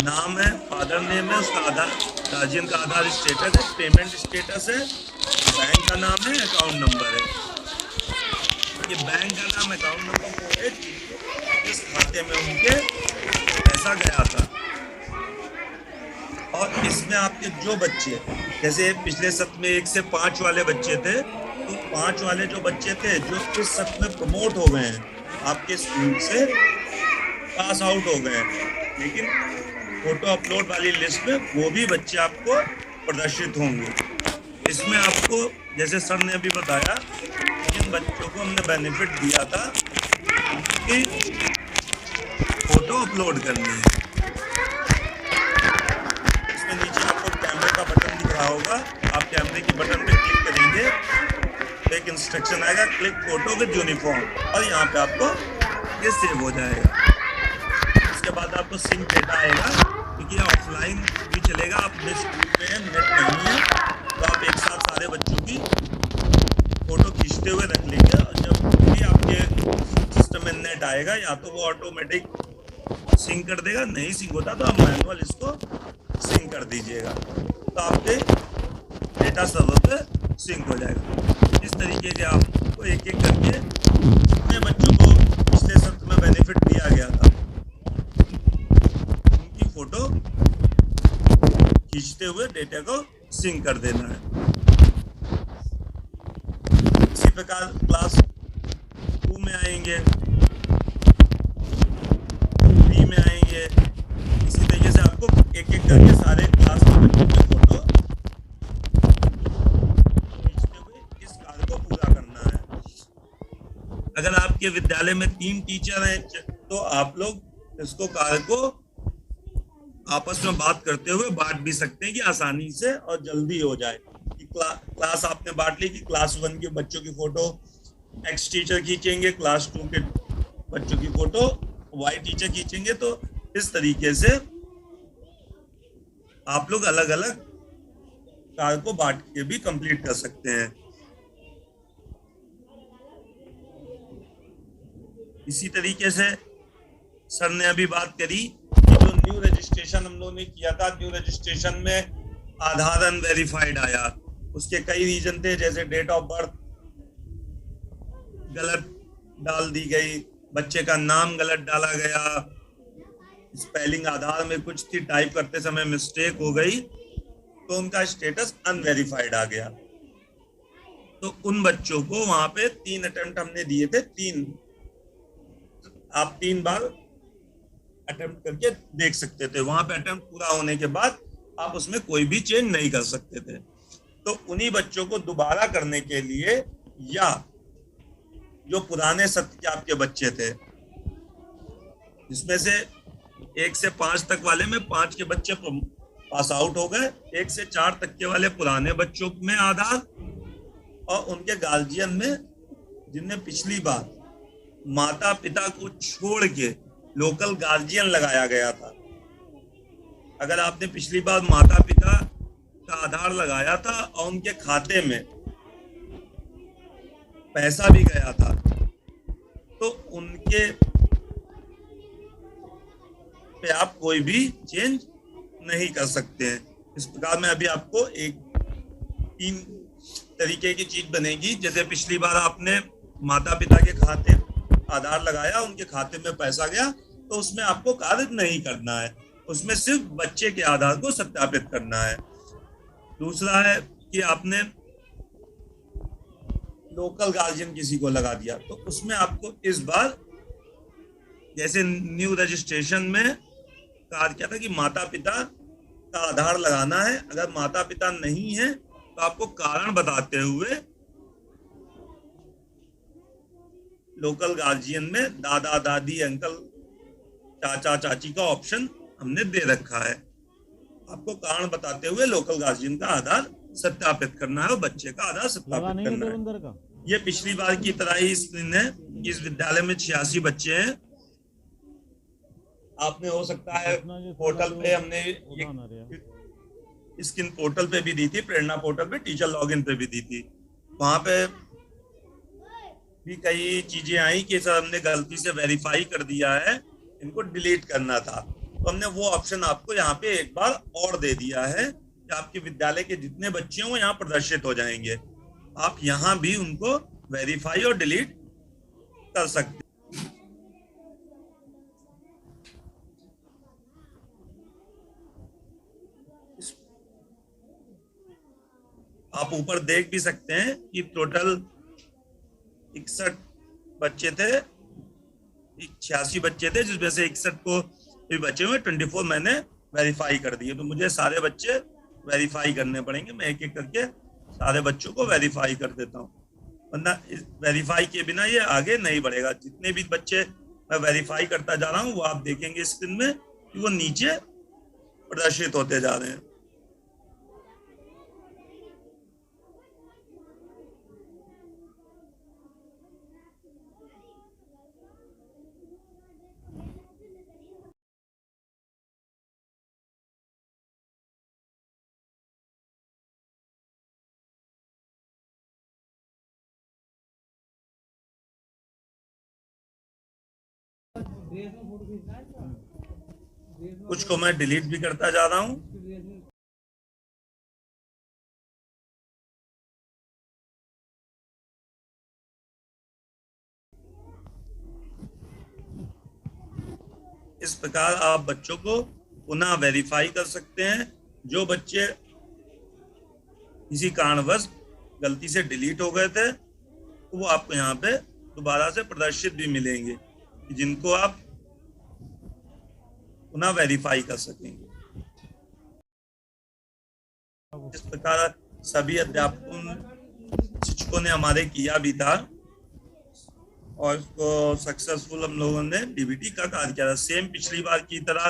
नाम है, father name है, उसका आधार, गार्जियन का आधार स्टेटस है, पेमेंट स्टेटस है, बैंक का नाम है, अकाउंट नंबर है। ये बैंक का नाम, अकाउंट नंबर वो है जिस खाते में उनके पैसा गया था। और इसमें आपके जो बच्चे, जैसे पिछले सत्र में 1 से 5 वाले बच्चे थे, तो 5 वाले जो बच्चे थे जो इस सत्र में प्रमोट हो गए हैं, आपके स्कूल से पास आउट हो गए हैं, लेकिन फोटो अपलोड वाली लिस्ट में वो भी बच्चे आपको प्रदर्शित होंगे। इसमें आपको, जैसे सर ने अभी बताया, जिन बच्चों को हमने बेनिफिट दिया था उनकी फोटो अपलोड करनी है। इसमें नीचे आपको कैमरे का बटन दिख रहा होगा, आप कैमरे की बटन पे क्लिक करेंगे तो एक इंस्ट्रक्शन आएगा, क्लिक फोटो विद यूनिफॉर्म, और यहाँ पे आपको ये सेव हो जाएगा। उसके बाद आपको सिंक डेटा आएगा, क्योंकि ऑफलाइन भी चलेगा, आप अपने स्कूल में नेट नहीं है तो आप एक साथ सारे बच्चों की फोटो खींचते हुए रख लेंगे, और जब भी आपके सिस्टम में नेट आएगा या तो वो ऑटोमेटिक सिंक कर देगा, नहीं सिंक होता तो आप मैनुअल इसको सिंक कर दीजिएगा, तो आपके डेटा सर्वर पे सिंक हो जाएगा। इस तरीके से आपको एक एक करके जितने बच्चों को पिछले सत्र में बेनिफिट दिया गया था उनकी फोटो खींचते हुए डेटा को सिंक कर देना है। इसी प्रकार क्लास 2 में आएंगे, 3 में आएंगे, इसी तरीके से आपको एक एक करके सारे क्लास के बच्चों की फोटो खींचते हुए इस कार्य को पूरा करना है। अगर आपके विद्यालय में 3 टीचर हैं तो आप लोग इसको कार्य को आपस में बात करते हुए बांट भी सकते हैं कि आसानी से और जल्दी हो जाए। कि क्लास आपने बांट ली कि क्लास 1 के बच्चों की फोटो एक्स टीचर खींचेंगे, क्लास 2 के बच्चों की फोटो वाई टीचर खींचेंगे, तो इस तरीके से आप लोग अलग अलग कार्य को बांट के भी कंप्लीट कर सकते हैं। इसी तरीके से सर ने अभी बात करी कि जो न्यू रजिस्ट्रेशन हम लोगों ने किया था, न्यू रजिस्ट्रेशन में आधार अनवेरिफाइड आया, उसके कई रीजन थे, जैसे डेट ऑफ बर्थ गलत डाल दी गई, बच्चे का नाम गलत डाला गया, स्पेलिंग आधार में कुछ थी, टाइप करते समय मिस्टेक हो गई, तो उनका स्टेटस अनवेरिफाइड आ गया। तो उन बच्चों को वहां पे 3 अटेम्प्ट हमने दिए थे, 3 आप 3 बार अटेम्प्ट करके देख सकते थे। वहां पे अटेम्प्ट पूरा होने के बाद आप उसमें कोई भी चेंज नहीं कर सकते थे। तो उन्हीं बच्चों को दोबारा करने के लिए, या जो पुराने सत्र के आपके बच्चे थे, जिसमें से 1 से 5 तक वाले में 5 के बच्चे पास आउट हो गए, 1 से 4 तक के वाले पुराने बच्चों में आधार, और उनके गार्जियन में जिनने पिछली बार माता पिता को छोड़ के लोकल गार्जियन लगाया गया था। अगर आपने पिछली बार माता पिता का आधार लगाया था और उनके खाते में पैसा भी गया था, तो उनके पे आप कोई भी चेंज नहीं कर सकते हैं। इस प्रकार में अभी आपको 3 तरीके की चीज बनेगी। जैसे पिछली बार आपने माता पिता के खाते आधार लगाया, उनके खाते में पैसा गया, तो उसमें आपको कार्य नहीं करना है, उसमें सिर्फ बच्चे के आधार को सत्यापित करना है। दूसरा है कि आपने लोकल गार्जियन किसी को लगा दिया, तो उसमें आपको इस बार, जैसे न्यू रजिस्ट्रेशन में कार्य किया था कि माता पिता का आधार लगाना है, अगर माता पिता नहीं है तो आपको कारण बताते हुए लोकल गार्जियन में दादा दादी अंकल चाचा चाची का ऑप्शन हमने दे रखा है। आपको कारण बताते हुए लोकल गार्जियन का आधार सत्यापित करना है और बच्चे का आधार सत्यापित करना है। ये पिछली बार की तरह ही स्क्रीन है। इस विद्यालय में 86 बच्चे हैं। आपने हो सकता है पोर्टल पे, हमने स्किन पोर्टल पे भी दी थी, प्रेरणा पोर्टल पे, टीचर लॉगिन पे भी दी थी, वहां पे भी कई चीजें आई कि सर हमने गलती से वेरीफाई कर दिया है, इनको डिलीट करना था। तो हमने वो ऑप्शन आपको यहाँ पे एक बार और दे दिया है कि आपके विद्यालय के जितने बच्चे हैं वो यहाँ प्रदर्शित हो जाएंगे। आप यहाँ भी उनको वेरीफाई और डिलीट कर सकते हैं। आप ऊपर देख भी सकते हैं कि टोटल 61 बच्चे थे, 86 बच्चे थे, जिसमें से 61 को भी बचे हुए 24 मैंने वेरीफाई कर दिए। तो मुझे सारे बच्चे वेरीफाई करने पड़ेंगे, मैं एक एक करके सारे बच्चों को वेरीफाई कर देता हूँ, वरना वेरीफाई के बिना ये आगे नहीं बढ़ेगा। जितने भी बच्चे मैं वेरीफाई करता जा रहा हूँ वो आप देखेंगे स्क्रीन में कि वो नीचे प्रदर्शित होते जा रहे हैं। कुछ को मैं डिलीट भी करता जा रहा हूं। इस प्रकार आप बच्चों को पुनः वेरीफाई कर सकते हैं। जो बच्चे किसी कारणवश गलती से डिलीट हो गए थे तो वो आपको यहाँ पे दोबारा से प्रदर्शित भी मिलेंगे, जिनको आप पुनः वेरीफाई कर सकेंगे। इस प्रकार सभी अध्यापकों शिक्षकों ने हमारे किया भी था और इसको सक्सेसफुल हम लोगों ने डीबीटी का कार्य किया था। सेम पिछली बार की तरह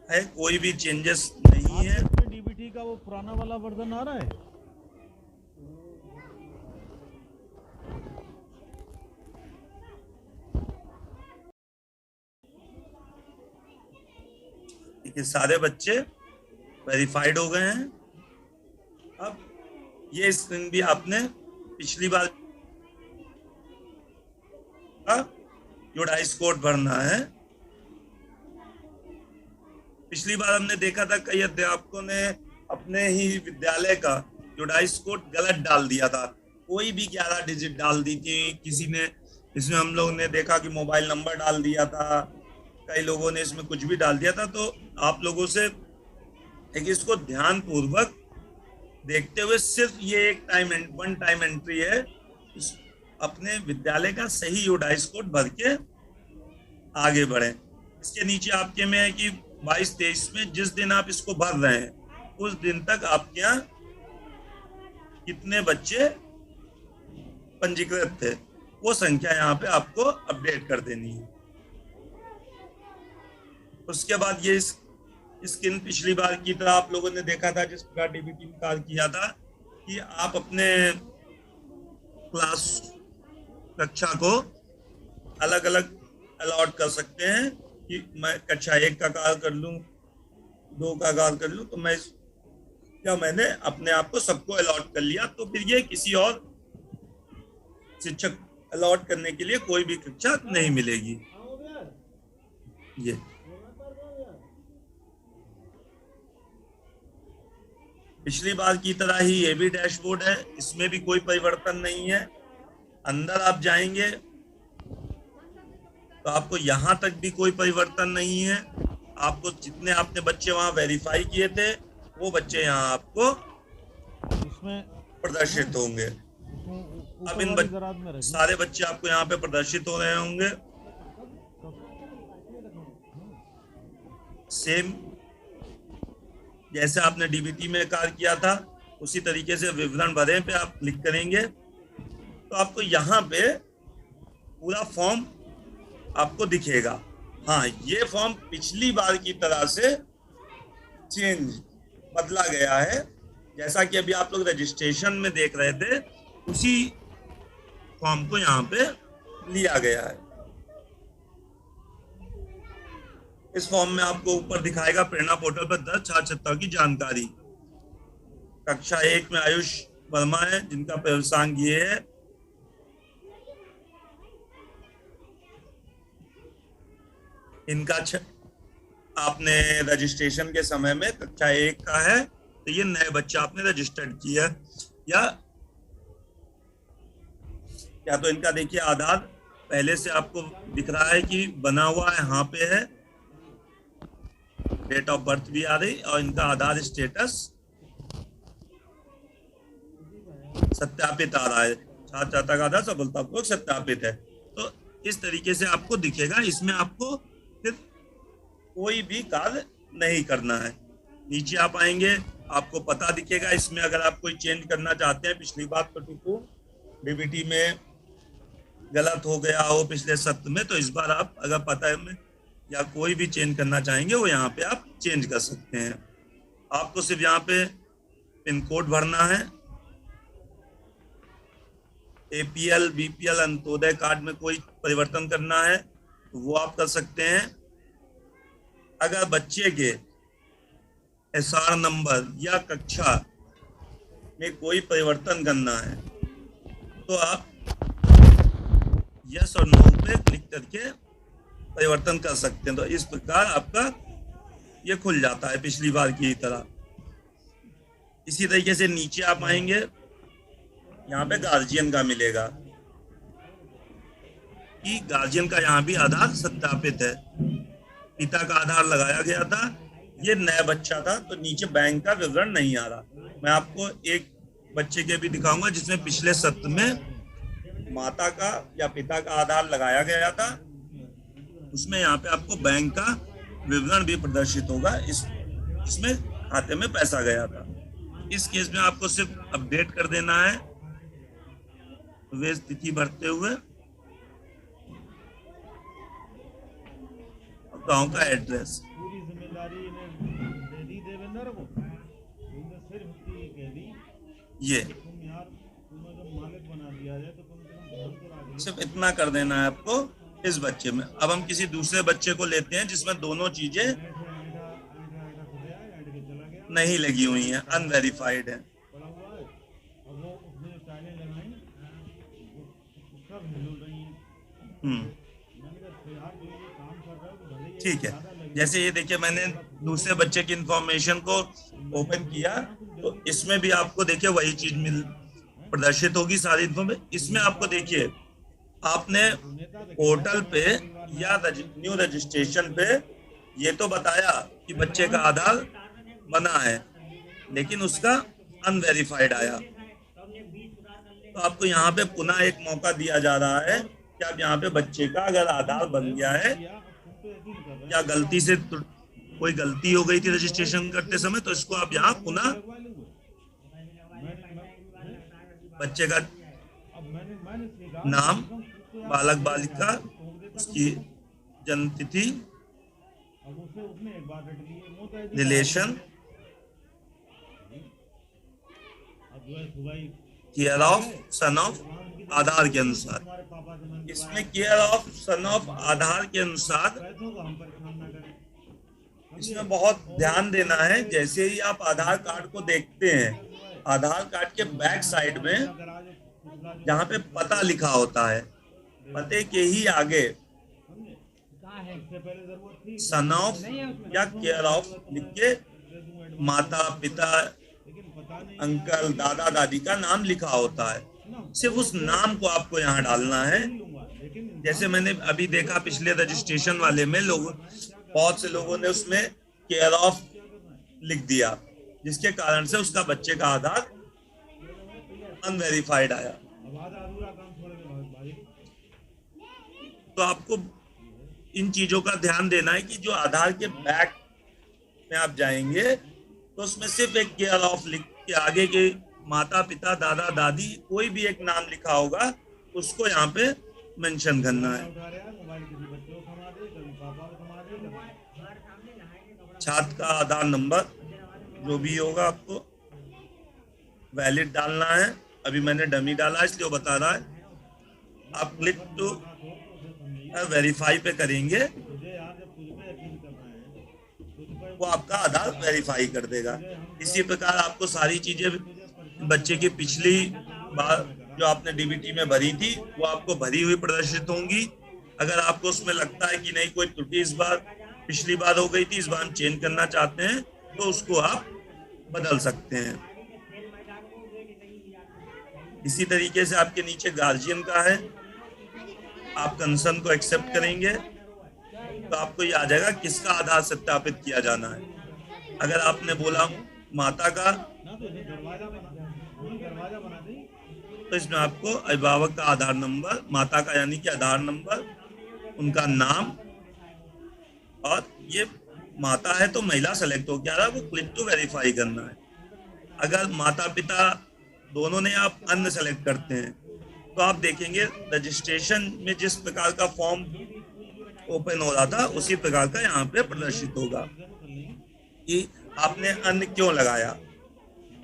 है, कोई भी चेंजेस नहीं है। डीबीटी का वो पुराना वाला वर्जन आ रहा है। ये सारे बच्चे वेरीफाइड हो गए हैं। अब ये स्क्रीन भी आपने पिछली बार यूडाइस कोड भरना है। पिछली बार हमने देखा था कई अध्यापकों ने अपने ही विद्यालय का यूडाइस कोड गलत डाल दिया था, कोई भी 11 डिजिट डाल दी थी। किसी ने इसमें हम लोग ने देखा कि मोबाइल नंबर डाल दिया था, कई लोगों ने इसमें कुछ भी डाल दिया था। तो आप लोगों से एक इसको ध्यान पूर्वक देखते हुए सिर्फ ये एक वन टाइम एंट्री है, अपने विद्यालय का सही यूडाइस कोड भर के आगे बढ़े। इसके नीचे आपके में है कि 22-23 में जिस दिन आप इसको भर रहे हैं उस दिन तक आपके यहाँ कितने बच्चे पंजीकृत थे वो संख्या यहाँ पे आपको अपडेट कर देनी है। उसके बाद ये स्क्रीन पिछली बार की तरह आप लोगों ने देखा था जिस प्रकार डीबीटी में कार्य किया था कि आप अपने क्लास कक्षा को अलग अलग अलॉट कर सकते हैं कि मैं कक्षा 1 का कार्य कर लूं, 2 का कार्य कर लूं। तो मैंने अपने आप को सबको अलॉट कर लिया, तो फिर ये किसी और शिक्षक अलॉट करने के लिए कोई भी कक्षा नहीं मिलेगी। ये पिछली बार की तरह ही ये भी डैशबोर्ड है, इसमें भी कोई परिवर्तन नहीं है। अंदर आप जाएंगे तो आपको यहां तक भी कोई परिवर्तन नहीं है। आपको जितने आपने बच्चे वहां वेरीफाई किए थे वो बच्चे यहाँ आपको इसमें प्रदर्शित होंगे। अब इन सारे बच्चे आपको यहाँ पे प्रदर्शित हो रहे होंगे। सेम जैसे आपने डीबीटी में कार्य किया था उसी तरीके से विवरण भरें पे आप क्लिक करेंगे तो आपको यहाँ पे पूरा फॉर्म आपको दिखेगा। हाँ, ये फॉर्म पिछली बार की तरह से बदला गया है। जैसा कि अभी आप लोग रजिस्ट्रेशन में देख रहे थे उसी फॉर्म को यहाँ पे लिया गया है। इस फॉर्म में आपको ऊपर दिखाएगा प्रेरणा पोर्टल पर दर्ज छात्र छात्राओं की जानकारी। कक्षा 1 में आयुष वर्मा है जिनका प्रवेशांक ये है। इनका आपने रजिस्ट्रेशन के समय में कक्षा 1 का है तो ये नए बच्चा आपने रजिस्टर्ड किया, या तो इनका देखिए आधार पहले से आपको दिख रहा है कि बना हुआ है, यहाँ पे है, डेट ऑफ बर्थ भी आ रही और इनका आधार स्टेटस सत्यापित आ रहा है, छात्र का आधार सफलतापूर्वक सत्यापित है। तो इस तरीके से आपको दिखेगा, इसमें आपको फिर कोई भी कार्य नहीं करना है। नीचे आप आएंगे, आपको पता दिखेगा इसमें, अगर आप कोई चेंज करना चाहते हैं, पिछली बार तो डीबीटी में गलत हो गया हो पिछले सत्र में, तो इस बार आप अगर पता है में या कोई भी चेंज करना चाहेंगे वो यहाँ पे आप चेंज कर सकते हैं। आपको सिर्फ यहाँ पे पिन कोड भरना है, एपीएल बीपीएल अंत्योदय कार्ड में कोई परिवर्तन करना है तो वो आप कर सकते हैं। अगर बच्चे के एसआर नंबर या कक्षा में कोई परिवर्तन करना है तो आप यस और नो पे क्लिक करके परिवर्तन कर सकते हैं। तो इस प्रकार आपका ये खुल जाता है पिछली बार की तरह। इसी तरीके से नीचे आप आएंगे, यहाँ पे गार्जियन का मिलेगा कि गार्जियन का यहाँ भी आधार सत्यापित है, पिता का आधार लगाया गया था, ये नया बच्चा था तो नीचे बैंक का विवरण नहीं आ रहा। मैं आपको एक बच्चे के भी दिखाऊंगा जिसमें पिछले सत्र में माता का या पिता का आधार लगाया गया था, उसमें यहाँ पे आपको बैंक का विवरण भी प्रदर्शित होगा, इसमें खाते में पैसा गया था। इस केस में आपको सिर्फ अपडेट कर देना है वे तिथि भरते हुए गांव का एड्रेस। पूरी जिम्मेदारी दे दी देवेंद्र को, सिर्फ कह दी ये तुम यार तुम्हें जब मालिक बना दिया जाए तो कम से कम ध्यान तो रखिए। सिर्फ इतना कर देना है आपको इस बच्चे में। अब हम किसी दूसरे बच्चे को लेते हैं जिसमें दोनों चीजें नहीं लगी हुई हैं, अनवेरिफाइड है। ठीक है, जैसे ये देखिए मैंने दूसरे बच्चे की इंफॉर्मेशन को ओपन किया तो इसमें भी आपको देखिए वही चीज प्रदर्शित होगी, सारी इंफॉर्मेशन। इसमें आपको देखिए आपने पोर्टल पे या न्यू रजिस्ट्रेशन पे ये तो बताया कि बच्चे का आधार बना है लेकिन उसका अनवेरिफाइड आया, तो आपको यहाँ पे पुनः एक मौका दिया जा रहा है कि आप यहाँ पे बच्चे का अगर आधार बन गया है या गलती से कोई गलती हो गई थी रजिस्ट्रेशन करते समय तो इसको आप यहाँ पुनः बच्चे का नाम, बालक बालिका, उसकी जन्म तिथि, relation, care of son of Aadhaar के अनुसार। इसमें care of son of Aadhaar के अनुसार इसमें बहुत ध्यान देना है। जैसे ही आप आधार कार्ड को देखते हैं, आधार कार्ड के बैक साइड में जहाँ पे पता लिखा होता है, पते के ही आगे सन ऑफ या केयर ऑफ लिख के माता पिता अंकल दादा दादी का नाम लिखा होता है। सिर्फ उस नाम को आपको यहाँ डालना है। जैसे मैंने अभी देखा पिछले रजिस्ट्रेशन वाले में बहुत से लोगों ने उसमें केयर ऑफ लिख दिया, जिसके कारण से उसका बच्चे का आधार अनवेरिफाइड आया। तो आपको इन चीजों का ध्यान देना है कि जो आधार के बैक में आप जाएंगे तो उसमें सिर्फ एक केयर ऑफ लिख के आगे के माता पिता दादा दादी कोई भी एक नाम लिखा होगा उसको यहाँ पे मेंशन करना है। छात्र का आधार नंबर जो भी होगा आपको वैलिड डालना है। अभी मैंने डमी डाला इसलिए वो बता रहा है। आप क्लिक टू वेरीफाई पे करेंगे, वो आपका आधार वेरीफाई कर देगा। इसी प्रकार आपको सारी चीजें बच्चे की पिछली बार जो आपने डीबीटी में भरी थी वो आपको भरी हुई प्रदर्शित होंगी। अगर आपको उसमें लगता है कि नहीं कोई त्रुटि इस बार पिछली बार हो गई थी, इस बार चेंज करना चाहते हैं तो उसको आप बदल सकते हैं। इसी तरीके से आपके नीचे गार्जियन का है, आप कंसर्न को एक्सेप्ट करेंगे तो आपको ये आ जाएगा किसका आधार सत्यापित किया जाना है। अगर आपने बोला माता का, तो इसमें आपको अभिभावक का आधार नंबर, माता का यानी कि आधार नंबर, उनका नाम, और ये माता है तो महिला सेलेक्ट हो गया, वो क्लिक टू वेरीफाई करना है। अगर माता पिता दोनों ने आप अन्य सेलेक्ट करते हैं तो आप देखेंगे रजिस्ट्रेशन में जिस प्रकार का फॉर्म ओपन हो रहा था उसी प्रकार का यहाँ पे प्रदर्शित होगा कि आपने अन्य क्यों लगाया,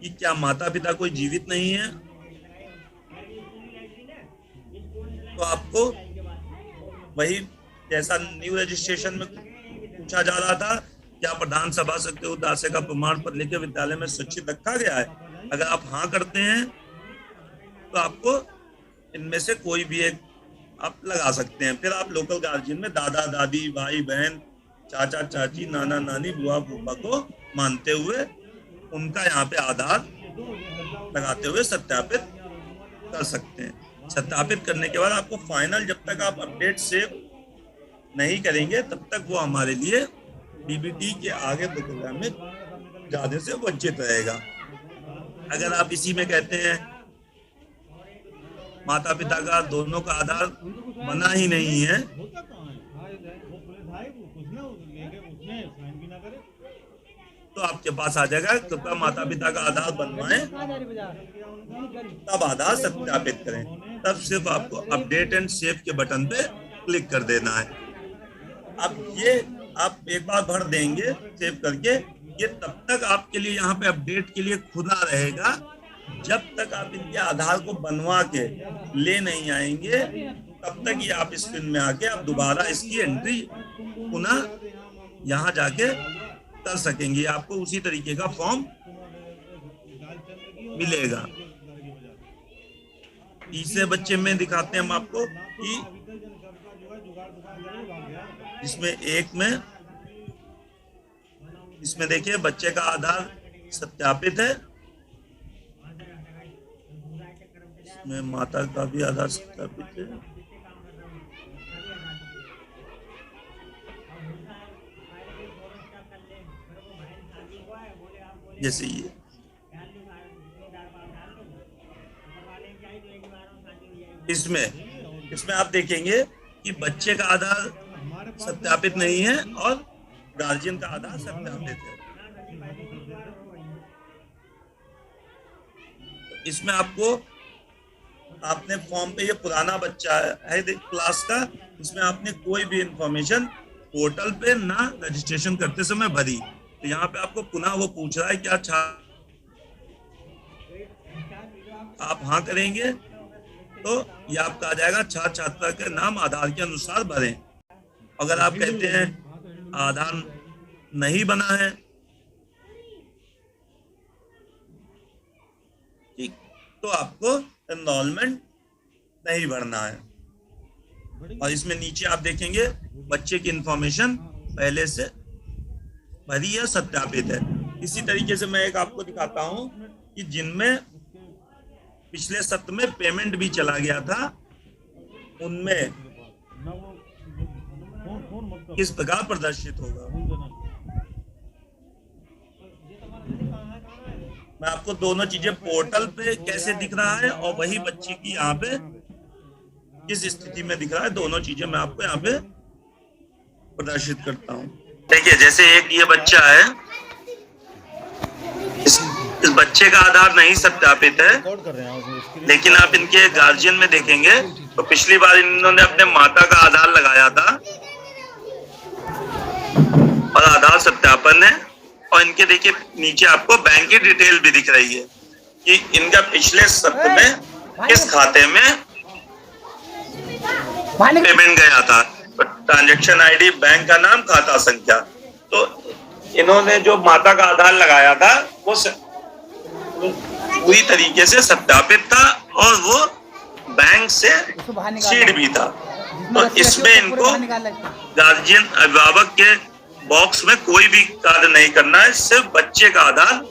कि क्या माता पिता कोई जीवित नहीं है, तो आपको वही जैसा न्यू रजिस्ट्रेशन में पूछा जा रहा था, क्या प्रधान सभा सत्य उदासे का प्रमाण पत्र लेकर विद्यालय में सुरक्षित रखा गया है। अगर आप हाँ करते हैं तो आपको इनमें से कोई भी एक आप लगा सकते हैं। फिर आप लोकल गार्जियन में दादा दादी, भाई बहन, चाचा चाची, नाना नानी, बुआ फूफा को मानते हुए उनका यहाँ पे आधार लगाते हुए सत्यापित कर सकते हैं। सत्यापित करने के बाद आपको फाइनल, जब तक आप अपडेट सेव नहीं करेंगे तब तक वो हमारे लिए डीबीटी के आगे प्रोग्राम में जाने से वंचित रहेगा। अगर आप इसी में कहते हैं माता पिता का दोनों का आधार बना ही नहीं है, तो आपके पास आ जाएगा कृपया माता पिता का आधार बनवाएं, तब आधार सत्यापित करें। तब सिर्फ आपको अपडेट एंड सेव के बटन पे क्लिक कर देना है। अब ये आप एक बार भर देंगे सेव करके, ये तब तक आपके लिए यहाँ पे अपडेट के लिए खुला रहेगा जब तक आप इनके आधार को बनवा के ले नहीं आएंगे। तब तक ये आप स्क्रीन में आके आप दोबारा इसकी एंट्री पुनः यहाँ जाके कर सकेंगे। आपको उसी तरीके का फॉर्म मिलेगा। तीसरे बच्चे में दिखाते हैं हम आपको कि इसमें इसमें देखिए बच्चे का आधार सत्यापित है, इसमें माता का भी आधार सत्यापित है। जैसे ये इसमें आप देखेंगे कि बच्चे का आधार सत्यापित नहीं है और गार्जियन का आधार सत्यापित है। इसमें आपने फॉर्म पे, ये पुराना बच्चा है क्लास का, इसमें आपने कोई भी इंफॉर्मेशन पोर्टल पे ना रजिस्ट्रेशन करते समय भरी, तो यहाँ पे आपको पुनः वो पूछ रहा है क्या आप हाँ करेंगे तो ये आपका आ जाएगा छात्र छात्रा के नाम आधार के अनुसार भरें। अगर आप कहते हैं आधार नहीं बना है, ठीक, तो आपको एनरोलमेंट नहीं भरना है। और इसमें नीचे आप देखेंगे बच्चे की इंफॉर्मेशन पहले से भरी या सत्यापित है। इसी तरीके से मैं एक आपको दिखाता हूं कि जिनमें पिछले सत्र में पेमेंट भी चला गया था, उनमें किस प्रकार प्रदर्शित होगा। मैं आपको दोनों चीजें पोर्टल पे कैसे दिख रहा है और वही बच्ची की यहाँ पे किस स्थिति में दिख रहा है, दोनों चीजें मैं आपको यहाँ पे प्रदर्शित करता हूँ। देखिए जैसे एक ये बच्चा है, इस बच्चे का आधार नहीं सत्यापित है, लेकिन आप इनके गार्जियन में देखेंगे तो पिछली बार इन्होंने अपने माता का आधार लगाया था और आधार सत्यापन है। और इनके देखिए नीचे आपको बैंक की डिटेल भी दिख रही है कि इनका पिछले सत्र में किस खाते में पेमेंट गया था, ट्रांजैक्शन आईडी, बैंक का नाम, खाता संख्या। तो इन्होंने जो माता का आधार लगाया था वो पूरी तरीके से सत्यापित था और वो बैंक से सीड भी था। तो इसमें इनको गार्जियन अभिभावक के बॉक्स में कोई भी कार्य नहीं करना है, सिर्फ बच्चे का आधार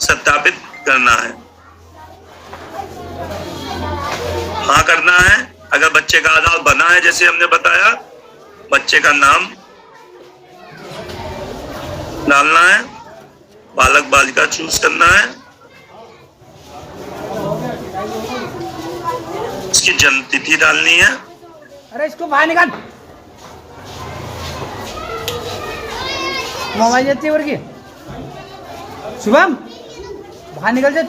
सत्यापित करना है। हाँ करना है। अगर बच्चे का आधार बना है, जैसे हमने बताया, बच्चे का नाम डालना है, बालक बालिका चूज करना है, इसकी जन्म तिथि डालनी है। अरे इसको बाहर निकाल, मोबाइल देती है की शुभम, बाहर निकल जा।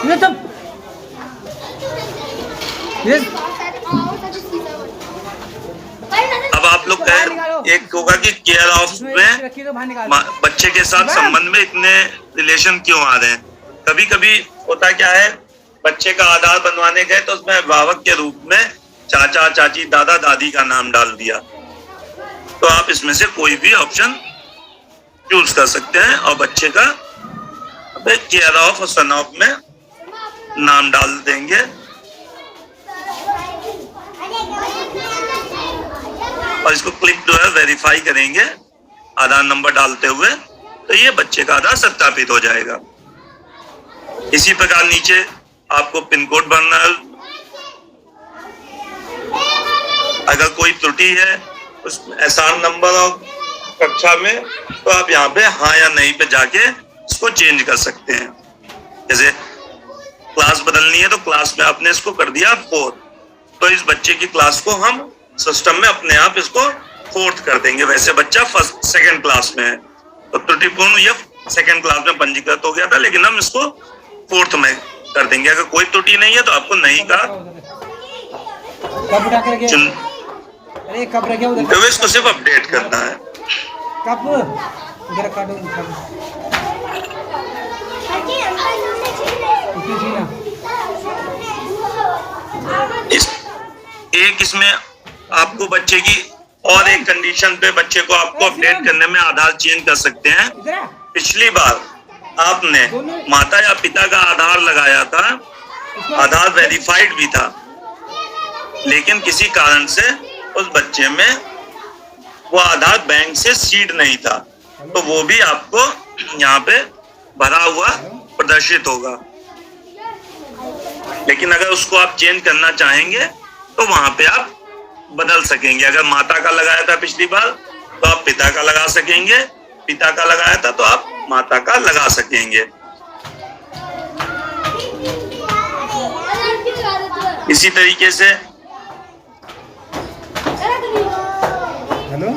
ये सब अब आप लोग कहें, एक होगा कि केयर ऑफ में बच्चे के साथ संबंध में इतने रिलेशन क्यों आ रहे हैं। कभी कभी होता क्या है, बच्चे का आधार बनवाने गए तो उसमें अभिभावक के रूप में चाचा चाची दादा दादी का नाम डाल दिया। तो आप इसमें से कोई भी ऑप्शन चूज कर सकते हैं और बच्चे का केयर ऑफ और सन ऑफ में नाम डाल देंगे और इसको क्लिक जो है वेरीफाई करेंगे आधार नंबर डालते हुए, तो ये बच्चे का आधार सत्यापित हो जाएगा। इसी प्रकार नीचे आपको पिन कोड भरना है। अगर कोई त्रुटि है उस एसआर नंबर और कक्षा में, तो आप यहाँ पे हाँ या नहीं पे जाके इसको चेंज कर सकते हैं। जैसे क्लास बदलनी है तो क्लास में आपने इसको कर दिया 4, तो इस बच्चे की क्लास को हम सिस्टम में अपने आप इसको 4th कर देंगे। वैसे बच्चा सेकंड क्लास में है, तो त्रुटिपूर्ण ये सेकंड क्लास में पंजीकृत हो गया था, लेकिन हम इसको 4th में कर देंगे। अगर कोई त्रुटि नहीं है तो आपको नहीं का तो इसको सिर्फ अपडेट करना है। इसमें आपको बच्चे की और एक कंडीशन पे बच्चे को आपको अपडेट करने में आधार चेंज कर सकते हैं। पिछली बार आपने माता या पिता का आधार लगाया था, आधार वेरीफाइड भी था, लेकिन किसी कारण से उस बच्चे में वो आधार बैंक से सीड नहीं था, तो वो भी आपको यहाँ पे भरा हुआ प्रदर्शित होगा। लेकिन अगर उसको आप चेंज करना चाहेंगे तो वहां पे आप बदल सकेंगे। अगर माता का लगाया था पिछली बार तो आप पिता का लगा सकेंगे, पिता का लगाया था तो आप माता का लगा सकेंगे। इसी तरीके से हेलो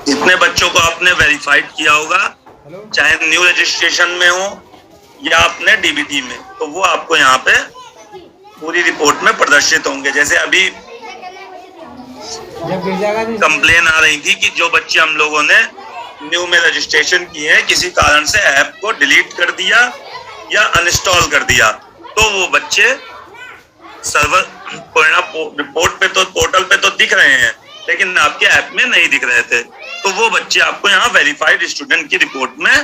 जितने बच्चों को आपने वेरीफाइड किया होगा, चाहे न्यू रजिस्ट्रेशन में हो या अपने डीबीटी में, तो वो आपको यहाँ पे पूरी रिपोर्ट में प्रदर्शित होंगे। जैसे अभी कंप्लेन आ रही थी कि जो बच्चे हम लोगों ने न्यू में रजिस्ट्रेशन किए हैं, किसी कारण से ऐप को डिलीट कर दिया या अनइंस्टॉल कर दिया, तो वो बच्चे सर्वर रिपोर्ट पे तो पोर्टल पे तो दिख रहे हैं, लेकिन आपके ऐप में नहीं दिख रहे थे। तो वो बच्चे आपको यहाँ वेरीफाइड स्टूडेंट की रिपोर्ट में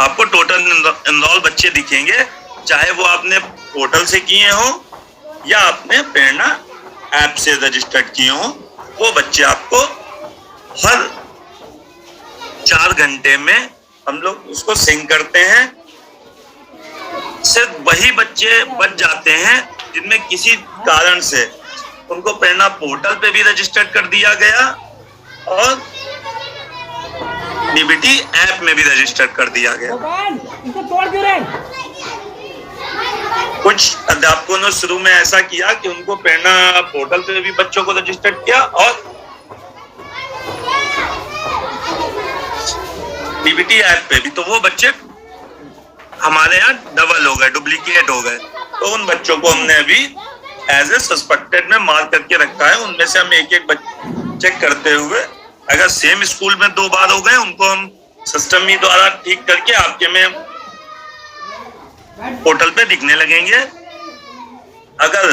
आपको टोटल एनरोल बच्चे दिखेंगे, चाहे वो आपने पोर्टल से किए हो या आपने प्रेरणा ऐप से रजिस्टर्ड किए हो। वो बच्चे आपको हर 4 घंटे में हम लोग उसको सिंक करते हैं। सिर्फ वही बच्चे बच जाते हैं जिनमें किसी कारण से उनको प्रेरणा पोर्टल पे भी रजिस्टर्ड कर दिया गया और डीबीटी ऐप में भी रजिस्टर कर दिया गया। इसको तोड़ क्यों रहे? कुछ अध्यापकों ने शुरू में ऐसा किया कि उनको प्रेरणा पोर्टल पे भी बच्चों को रजिस्टर किया और डीबीटी ऐप पे भी, तो वो बच्चे हमारे यहाँ डबल हो गए, डुप्लीकेट हो गए। तो उन बच्चों को हमने अभी एज ए सस्पेक्टेड में मार्क करके रखा है। उनमें से हम एक एक चेक करते हुए, अगर सेम स्कूल में 2 बार हो गए, उनको हम सिस्टम ही द्वारा ठीक करके आपके में पोर्टल पे दिखने लगेंगे। अगर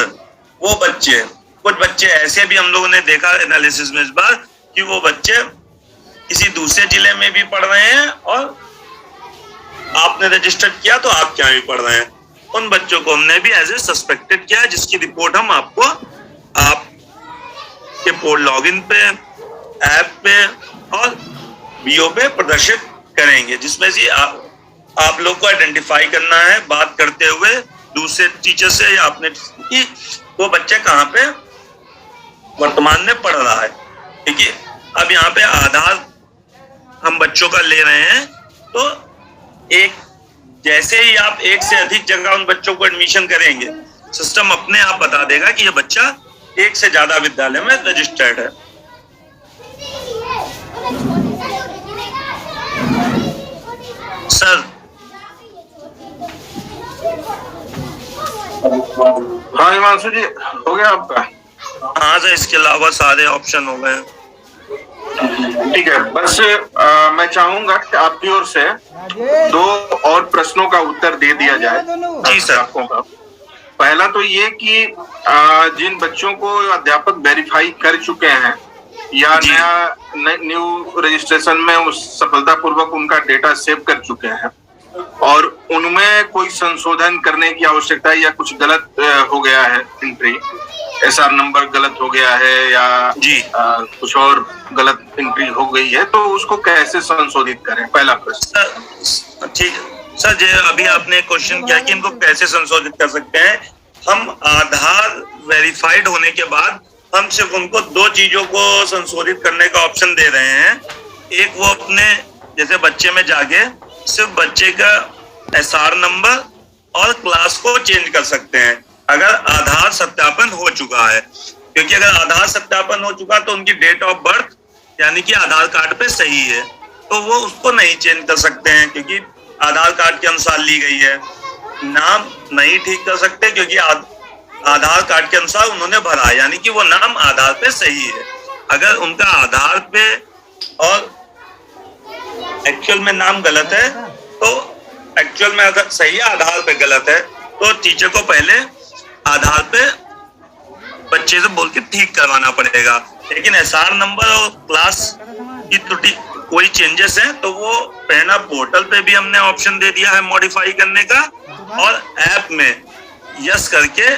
वो बच्चे, कुछ बच्चे ऐसे भी हम लोगों ने देखा एनालिसिस में इस बार कि वो बच्चे किसी दूसरे जिले में भी पढ़ रहे हैं और आपने रजिस्टर किया तो आप यहाँ भी पढ़ रहे हैं। उन बच्चों को हमने भी एज ए सस्पेक्टेड किया, जिसकी रिपोर्ट हम आपको आप के पोर्ट लॉगिन पे, ऐप पे और बीओ पे प्रदर्शित करेंगे, जिसमें से आप लोग को आइडेंटिफाई करना है बात करते हुए दूसरे टीचर से या अपने कि वो बच्चा कहाँ पे वर्तमान में पढ़ रहा है। ठीक है, अब यहाँ पे आधार हम बच्चों का ले रहे हैं, तो एक जैसे ही आप एक से अधिक जगह उन बच्चों को एडमिशन करेंगे, सिस्टम अपने आप बता देगा कि ये बच्चा एक से ज्यादा विद्यालय में रजिस्टर्ड है। सर हाँ हिमांशु जी, हो गया आपका? हाँ सर, इसके अलावा सारे ऑप्शन हो गए। ठीक है, बस मैं चाहूंगा कि आपकी ओर से 2 और प्रश्नों का उत्तर दे दिया जाए जी सर। आपको का पहला तो ये कि जिन बच्चों को अध्यापक वेरीफाई कर चुके हैं या नया न्यू रजिस्ट्रेशन में उस सफलतापूर्वक उनका डेटा सेव कर चुके हैं और उनमें कोई संशोधन करने की आवश्यकता है या कुछ गलत हो गया है, एंट्री एसआर नंबर गलत हो गया है या कुछ और गलत एंट्री हो गई है, तो उसको कैसे संशोधित करें? पहला प्रश्न। ठीक है सर, जो अभी आपने क्वेश्चन किया कि इनको कैसे संशोधित कर सकते हैं, हम आधार वेरीफाइड होने के बाद हम सिर्फ उनको 2 चीजों को संशोधित करने का ऑप्शन दे रहे हैं। एक, वो अपने जैसे बच्चे में जाके सिर्फ बच्चे का एसआर नंबर और क्लास को चेंज कर सकते हैं अगर आधार सत्यापन हो चुका है, क्योंकि अगर आधार सत्यापन हो चुका तो उनकी डेट ऑफ बर्थ यानी कि आधार कार्ड पे सही है, तो वो उसको नहीं चेंज कर सकते हैं क्योंकि आधार कार्ड के अनुसार ली गई है। नाम नहीं ठीक कर सकते क्योंकि आधार कार्ड के अनुसार उन्होंने भरा, यानी कि वो नाम आधार पे सही है। अगर उनका आधार पे और एक्चुअल में नाम गलत है, तो एक्चुअल में अगर सही है, आधार पे गलत है, तो टीचर को पहले आधार पे बच्चे से बोल के ठीक करवाना पड़ेगा। लेकिन एसआर नंबर और क्लास की त्रुटि कोई चेंजेस है तो वो प्रेरणा पोर्टल पे भी हमने ऑप्शन दे दिया है मॉडिफाई करने का, और ऐप में यस करके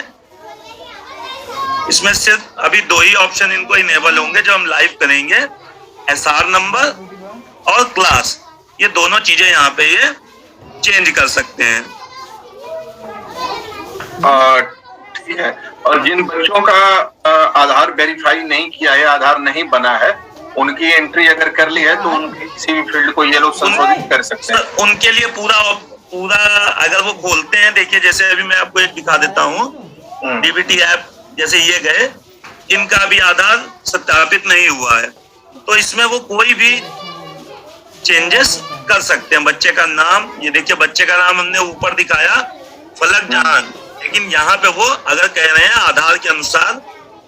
इसमें सिर्फ अभी 2 ही ऑप्शन इनको इनेबल होंगे जो हम लाइव करेंगे, एसआर नंबर और क्लास। ये दोनों चीजें यहाँ पे ये चेंज कर सकते हैं। ठीक है, और जिन बच्चों का आधार वेरीफाई नहीं किया है, आधार नहीं बना है, उनकी एंट्री अगर कर ली है तो उनकी किसी भी फील्ड को ये लोग संशोधित कर सकते हैं। उनके लिए पूरा अगर वो खोलते हैं, देखिए जैसे अभी मैं आपको एक दिखा देता हूँ, डीबीटी ऐप जैसे ये गए, इनका भी आधार सत्यापित नहीं हुआ है, तो इसमें वो कोई भी चेंजेस कर सकते हैं। बच्चे का नाम, ये देखिए बच्चे का नाम हमने ऊपर दिखाया फलक जहान, लेकिन यहाँ पे वो अगर कह रहे हैं आधार के अनुसार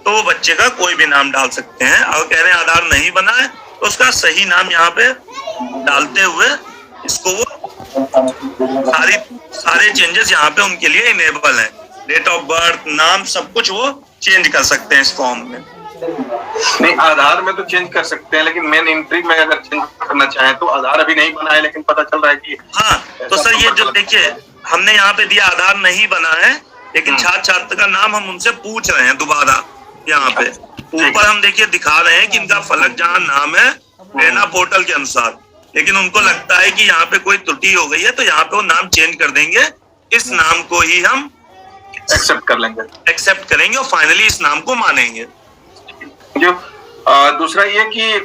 तो वो बच्चे का कोई भी नाम डाल सकते हैं। अगर कह रहे हैं आधार नहीं बना है तो उसका सही नाम यहाँ पे डालते हुए इसको वो सारे चेंजेस यहाँ पे उनके लिए इनेबल है। डेट ऑफ बर्थ, नाम, सब कुछ वो चेंज कर सकते हैं इस फॉर्म में। नहीं, आधार में तो चेंज कर सकते हैं, लेकिन मेन एंट्री में अगर चेंज करना चाहें तो आधार अभी नहीं बना है लेकिन पता चल रहा है कि हाँ, तो सर ये जो देखिए हमने यहाँ पे दिया आधार नहीं बना है, लेकिन छात्र छात्र का नाम हम उनसे पूछ रहे हैं दोबारा। यहाँ पे ऊपर हम देखिए दिखा रहे हैं कि इनका फलक जहां नाम है प्रेरणा पोर्टल के अनुसार, लेकिन उनको लगता है कि यहाँ पे कोई त्रुटि हो गई है तो यहाँ पे वो नाम चेंज कर देंगे। इस नाम को ही हम एक्सेप्ट कर लेंगे, एक्सेप्ट करेंगे और फाइनली इस नाम को मानेंगे। जो दूसरा ये कि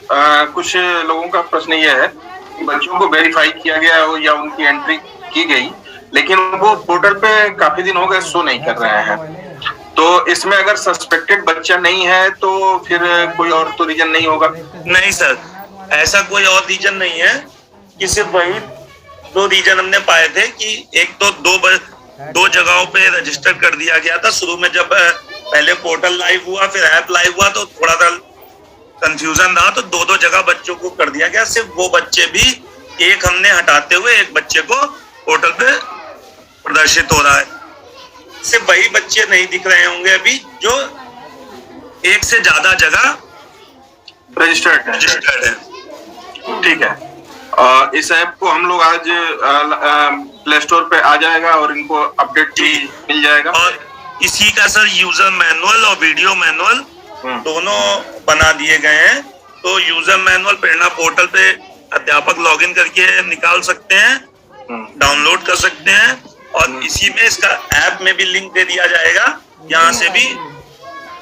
कुछ लोगों का प्रश्न ये है कि बच्चों को वेरीफाई किया गया हो या उनकी एंट्री की गई, लेकिन वो पोर्टल पे काफी दिन हो गए शो नहीं कर रहे हैं, तो इसमें अगर सस्पेक्टेड बच्चा नहीं है तो फिर कोई और तो रीजन नहीं होगा? नहीं सर, ऐसा कोई और रीजन नहीं है कि सिर्फ वही 2 रीजन हमने पाए थे कि एक तो 2 जगहों पे रजिस्टर कर दिया गया था। शुरू में जब पहले पोर्टल लाइव हुआ फिर ऐप लाइव हुआ तो थोड़ा सा कंफ्यूजन रहा, तो 2 जगह बच्चों को कर दिया गया। सिर्फ वो बच्चे भी, एक हमने हटाते हुए एक बच्चे को पोर्टल पे प्रदर्शित हो रहा है। सिर्फ वही बच्चे नहीं दिख रहे होंगे अभी जो एक से ज्यादा जगह रजिस्टर्ड है। ठीक है, इस ऐप को हम लोग आज प्ले स्टोर पे आ जाएगा और इनको अपडेट भी मिल जाएगा। इसी का सर यूजर मैनुअल और वीडियो मैनुअल दोनों बना दिए गए हैं। तो यूजर मैनुअल प्रेरणा पोर्टल पे अध्यापक लॉगिन करके निकाल सकते हैं, डाउनलोड कर सकते हैं, और इसी में इसका ऐप में भी लिंक दे दिया जाएगा, यहाँ से भी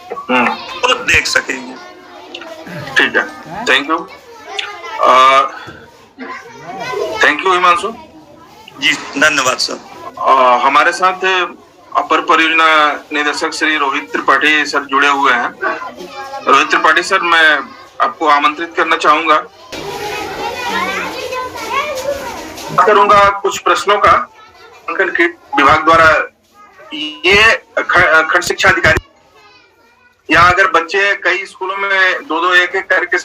तो देख सकेंगे। ठीक है, thank you. Thank you Himanshu ji, धन्यवाद सर। हमारे साथ अपर परियोजना निदेशक श्री रोहित त्रिपाठी सर जुड़े हुए हैं। रोहित त्रिपाठी सर, मैं आपको आमंत्रित करना चाहूंगा। करूंगा कुछ प्रश्नों का अंकन की विभाग द्वारा। ये खंड शिक्षा अधिकारी, यहाँ अगर बच्चे कई स्कूलों में दो एक करके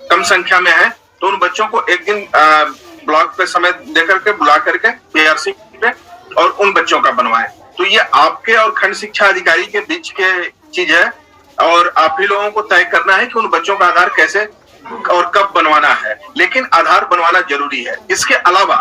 कम संख्या में है, तो उन बच्चों को एक दिन ब्लॉक पे समय देकर के बुला करके बीआरसी पे और उन बच्चों का बनवाएं। तो ये आपके और खंड शिक्षा अधिकारी के बीच के चीज है, और आप ही लोगों को तय करना है कि उन बच्चों का आधार कैसे और कब बनवाना है। लेकिन आधार बनवाना जरूरी है। इसके अलावा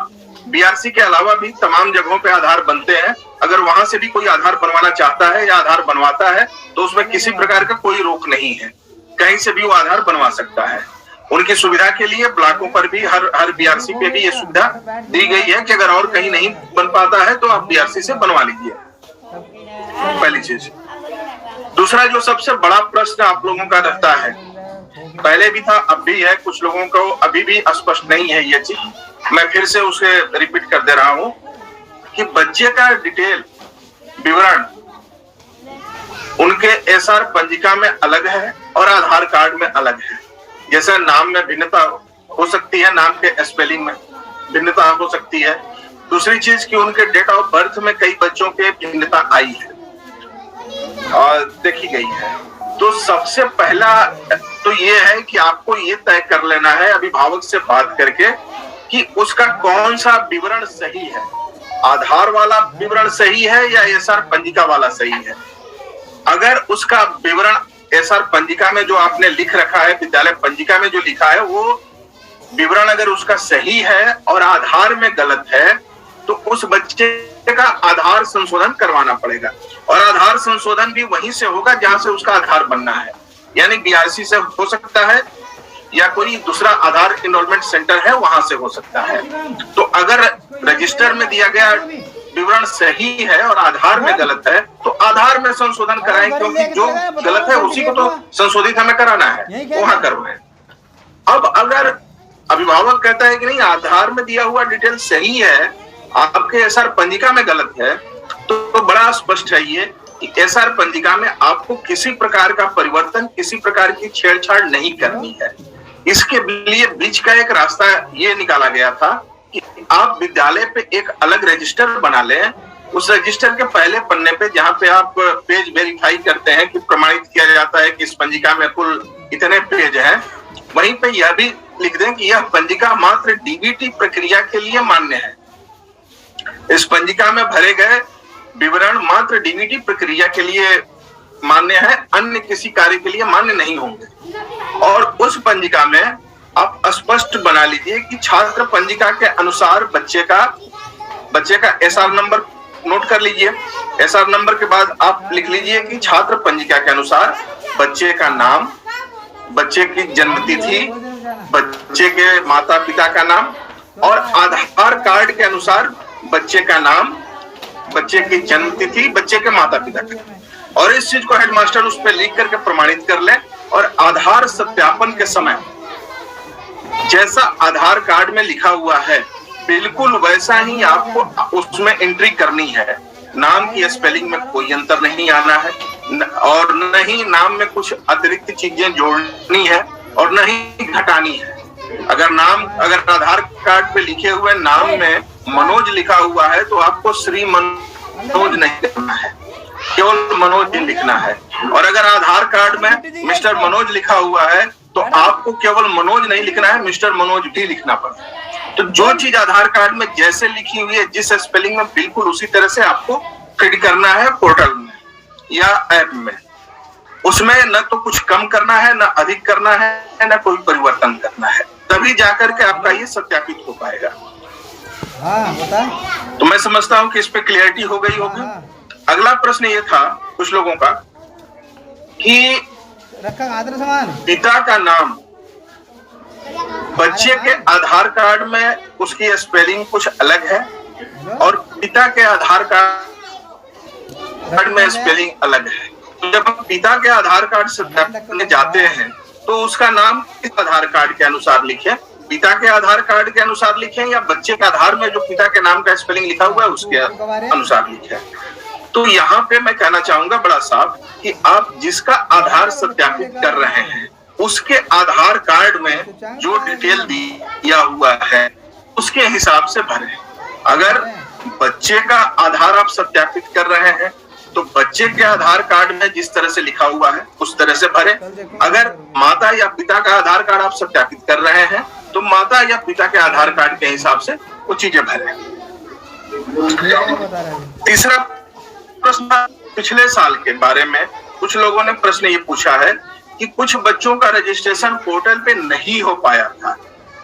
बीआरसी के अलावा भी तमाम जगहों पे आधार बनते हैं। अगर वहां से भी कोई आधार बनवाना चाहता है या आधार बनवाता है, तो उसमें किसी प्रकार का कोई रोक नहीं है, कहीं से भी वो आधार बनवा सकता है। उनकी सुविधा के लिए ब्लॉकों पर भी हर बीआरसी पे भी ये सुविधा दी गई है कि अगर और कहीं नहीं बन पाता है तो आप बीआरसी से बनवा लीजिए। पहली चीज। दूसरा, जो सबसे बड़ा प्रश्न आप लोगों का रहता है, पहले भी था, अब भी है, कुछ लोगों को अभी भी स्पष्ट नहीं है ये चीज, मैं फिर से उसे रिपीट कर दे रहा हूं कि बच्चे का डिटेल विवरण उनके एसआर पंजिका में अलग है और आधार कार्ड में अलग है। जैसे नाम में भिन्नता हो सकती है, नाम के स्पेलिंग में भिन्नता हो सकती है। दूसरी चीज कि उनके डेट ऑफ बर्थ में कई बच्चों के भिन्नता आई है और देखी गई है। तो सबसे पहला तो ये है कि आपको ये तय कर लेना है अभिभावक से बात करके कि उसका कौन सा विवरण सही है, आधार वाला विवरण सही है या एसआर पंजिका वाला सही है। अगर उसका विवरण एसआर पंजिका में जो आपने लिख रखा है, विद्यालय पंजिका में जो लिखा है, वो विवरण अगर उसका सही है और आधार में गलत है, तो उस बच्चे का आधार संशोधन करवाना पड़ेगा। और आधार संशोधन भी वहीं से होगा जहां से उसका आधार बनना है, यानी बीआरसी से हो सकता है या कोई दूसरा आधार इनरोलमेंट सेंटर है वहां से हो सकता है। तो अगर रजिस्टर में दिया गया विवरण सही है और आधार में गलत है, तो आधार में संशोधन कराएं, क्योंकि जो गलत है उसी को तो संशोधित हमें कराना है, वहां करवाएं। अब अगर अभिभावक कहता है कि नहीं, आधार में दिया हुआ डिटेल सही है, आपके एसआर पंजिका में गलत है, तो बड़ा स्पष्ट है ये कि एसआर पंजिका में आपको किसी प्रकार का परिवर्तन, किसी प्रकार की छेड़छाड़ नहीं करनी है। इसके लिए बीच का एक रास्ता ये निकाला गया था कि आप विद्यालय पे एक अलग रजिस्टर बना लें। उस रजिस्टर के पहले पन्ने पे, जहाँ पे आप पेज वेरीफाई करते हैं कि प्रमाणित किया जाता है कि इस पंजिका में कुल इतने पेज हैं, वहीं पे यह भी लिख दें कि यह पंजिका मात्र डीबीटी प्रक्रिया के लिए मान्य है। इस पंजिका में भरे गए विवरण मात्र डीबीटी प्रक्रिया के लिए मान्य है, अन्य किसी कार्य के लिए मान्य नहीं होंगे। और उस पंजिका में आप स्पष्ट बना लीजिए कि छात्र पंजिका के अनुसार बच्चे का एसआर नंबर नोट कर लीजिए। एसआर नंबर के बाद आप लिख लीजिए कि छात्र पंजिका के अनुसार बच्चे का नाम, बच्चे की जन्म तिथि, बच्चे के माता पिता का नाम, और आधार कार्ड के अनुसार बच्चे का नाम, बच्चे की जन्म तिथि, बच्चे के माता पिता का। और इस चीज को हेडमास्टर उस पर लिख करके प्रमाणित कर ले। और आधार सत्यापन के समय जैसा आधार कार्ड में लिखा हुआ है, बिल्कुल वैसा ही आपको उसमें एंट्री करनी है। नाम की स्पेलिंग में कोई अंतर नहीं आना है, और न ही नाम में कुछ अतिरिक्त चीजें जोड़नी है और न ही घटानी है। अगर आधार कार्ड पे लिखे हुए नाम में मनोज लिखा हुआ है, तो आपको श्री मनोज नहीं लिखना है, केवल मनोज ही लिखना है। और अगर आधार कार्ड में मिस्टर मनोज लिखा हुआ है, तो आपको केवल मनोज नहीं लिखना है, मिस्टर मनोज भी लिखना पड़ेगा। तो जो चीज आधार कार्ड में जैसे लिखी हुई है, जिस स्पेलिंग में, बिल्कुल उसी तरह से आपको फीड करना है पोर्टल में या ऐप में। उसमें न तो कुछ कम करना है, न अधिक करना है, न कोई परिवर्तन करना है, तभी जाकर के आपका ये सत्यापित हो पाएगा। हाँ, बता। तो मैं समझता हूँ कि इस पे क्लियरिटी हो गई होगी। अगला प्रश्न ये था कुछ लोगों का कि रखा आदर समान पिता का नाम बच्चे के आधार कार्ड में उसकी स्पेलिंग कुछ अलग है और पिता के आधार कार्ड में स्पेलिंग अलग है। तो जब हम पिता के आधार कार्ड से करने जाते हैं तो उसका नाम किस आधार कार्ड के अनुसार लिखें, पिता के आधार कार्ड के अनुसार लिखें या बच्चे के आधार में जो पिता के नाम का स्पेलिंग लिखा हुआ है उसके अनुसार लिखें। तो यहाँ पे मैं कहना चाहूंगा बड़ा साफ कि आप जिसका आधार सत्यापित कर रहे हैं उसके आधार कार्ड में जो डिटेल दिया हुआ है उसके हिसाब से भरें। अगर बच्चे का आधार आप सत्यापित कर रहे हैं तो बच्चे के आधार कार्ड में जिस तरह से लिखा हुआ है उस तरह से भरें। अगर माता या पिता का आधार कार्ड आप सत्यापित कर रहे हैं तो माता या पिता के आधार कार्ड के हिसाब से वो चीजें भरें। तीसरा प्रश्न पिछले साल के बारे में कुछ लोगों ने प्रश्न ये पूछा है कि कुछ बच्चों का रजिस्ट्रेशन पोर्टल पे नहीं हो पाया था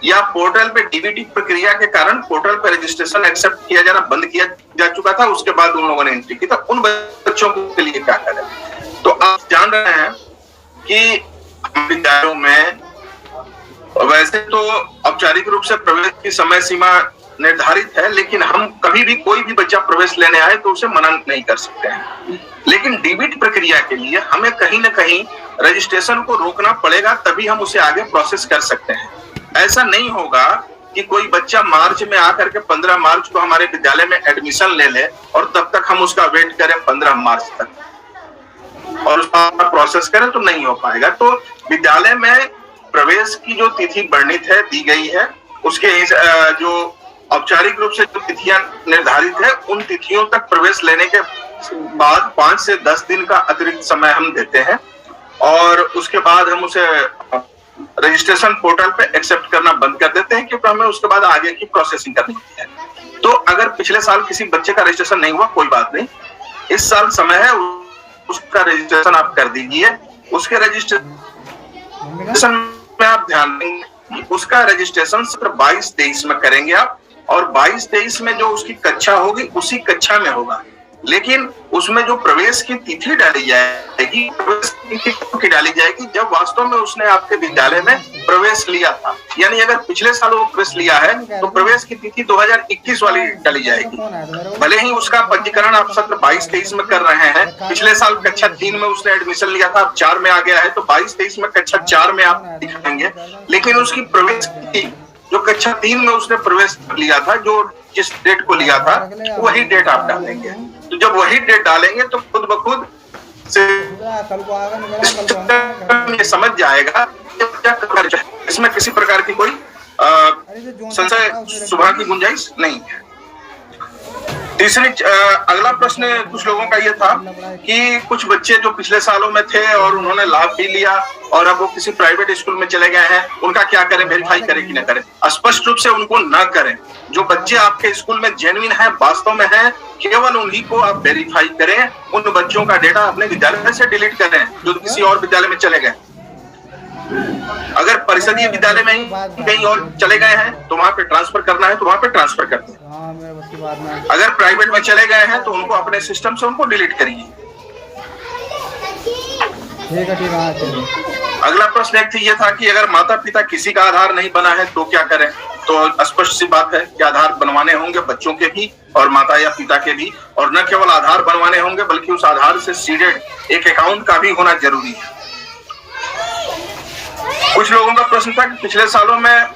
या पोर्टल पे डीबीटी प्रक्रिया के कारण पोर्टल पे रजिस्ट्रेशन एक्सेप्ट किया जाना बंद किया जा चुका था, उसके बाद उन लोगों ने एंट्री की। तो उन बच्चों के लिए क्या करें? तो आप जान रहे हैं कि विद्यालयों में वैसे तो औपचारिक रूप से प्रवेश की समय सीमा निर्धारित है, लेकिन हम कभी भी कोई भी बच्चा प्रवेश लेने आए तो उसे मना नहीं कर सकते हैं। लेकिन डीबीटी प्रक्रिया के लिए हमें कहीं ना कहीं रजिस्ट्रेशन को रोकना पड़ेगा, तभी हम उसे आगे प्रोसेस कर सकते हैं। ऐसा नहीं होगा कि कोई बच्चा मार्च में आकर के 15 मार्च को हमारे विद्यालय में एडमिशन ले ले और तब तक हम उसका वेट करें 15 मार्च तक और उसका प्रोसेस करें, तो नहीं हो पाएगा। तो विद्यालय में प्रवेश की जो तिथि वर्णित है, दी गई है, उसके जो औपचारिक रूप से जो तिथियां निर्धारित है उन तिथियों तक प्रवेश लेने के बाद 5 से 10 दिन का अतिरिक्त समय हम देते हैं और उसके बाद हम उसे रजिस्ट्रेशन पोर्टल पे एक्सेप्ट करना बंद कर देते हैं, क्योंकि हमें उसके बाद आगे की प्रोसेसिंग करनी होती है। तो अगर पिछले साल किसी बच्चे का रजिस्ट्रेशन नहीं हुआ, कोई बात नहीं, इस साल समय है, उसका रजिस्ट्रेशन आप कर दीजिए। उसके रजिस्ट्रेशन में आप ध्यान देंगे, उसका रजिस्ट्रेशन सिर्फ 22-23 में करेंगे आप, और 22-23 में जो उसकी कक्षा होगी उसी कक्षा में होगा। लेकिन उसमें जो प्रवेश की तिथि डाली जाएगी, प्रवेश की तिथि डाली जाएगी जब वास्तव में उसने आपके विद्यालय में प्रवेश लिया था। यानी अगर पिछले साल वो प्रवेश लिया है तो प्रवेश की तिथि 2021 वाली डाली जाएगी। भले ही उसका पंजीकरण आप सत्र 22-23 में कर रहे हैं, पिछले साल कक्षा 3 में उसने एडमिशन लिया था, अब 4 में आ गया है, तो 22-23 में कक्षा 4 में आप दिखाएंगे। लेकिन उसकी प्रवेश की जो कक्षा 3 में उसने प्रवेश लिया था, जो जिस डेट को लिया था वही डेट आप डालेंगे। तो जब वही डेट डालेंगे तो खुद ब खुद ये समझ जाएगा, इसमें किसी प्रकार की कोई संशय सुबह की गुंजाइश नहीं है। तीसरी अगला प्रश्न कुछ लोगों का ये था कि कुछ बच्चे जो पिछले सालों में थे और उन्होंने लाभ भी लिया और अब वो किसी प्राइवेट स्कूल में चले गए हैं, उनका क्या करें, वेरीफाई करें कि न करें? स्पष्ट रूप से उनको न करें। जो बच्चे आपके स्कूल में जेन्युइन है, वास्तव में है, केवल उन्हीं को आप वेरीफाई करें। उन बच्चों का डेटा अपने विद्यालय से डिलीट करें जो किसी और विद्यालय में चले गए। अगर परिषदीय विद्यालय में ही कहीं और चले गए हैं तो वहां पे ट्रांसफर करना है तो वहां पे ट्रांसफर कर दें। अगर प्राइवेट में चले गए हैं तो उनको अपने सिस्टम से उनको डिलीट करिए। अगला प्रश्न एक ये था कि अगर माता पिता किसी का आधार नहीं बना है तो क्या करें? तो स्पष्ट सी बात है कि आधार बनवाने होंगे बच्चों के भी और माता या पिता के भी, और न केवल आधार बनवाने होंगे बल्कि उस आधार से सीडेड एक अकाउंट का भी होना जरूरी है। कुछ लोगों का प्रश्न था कि पिछले सालों में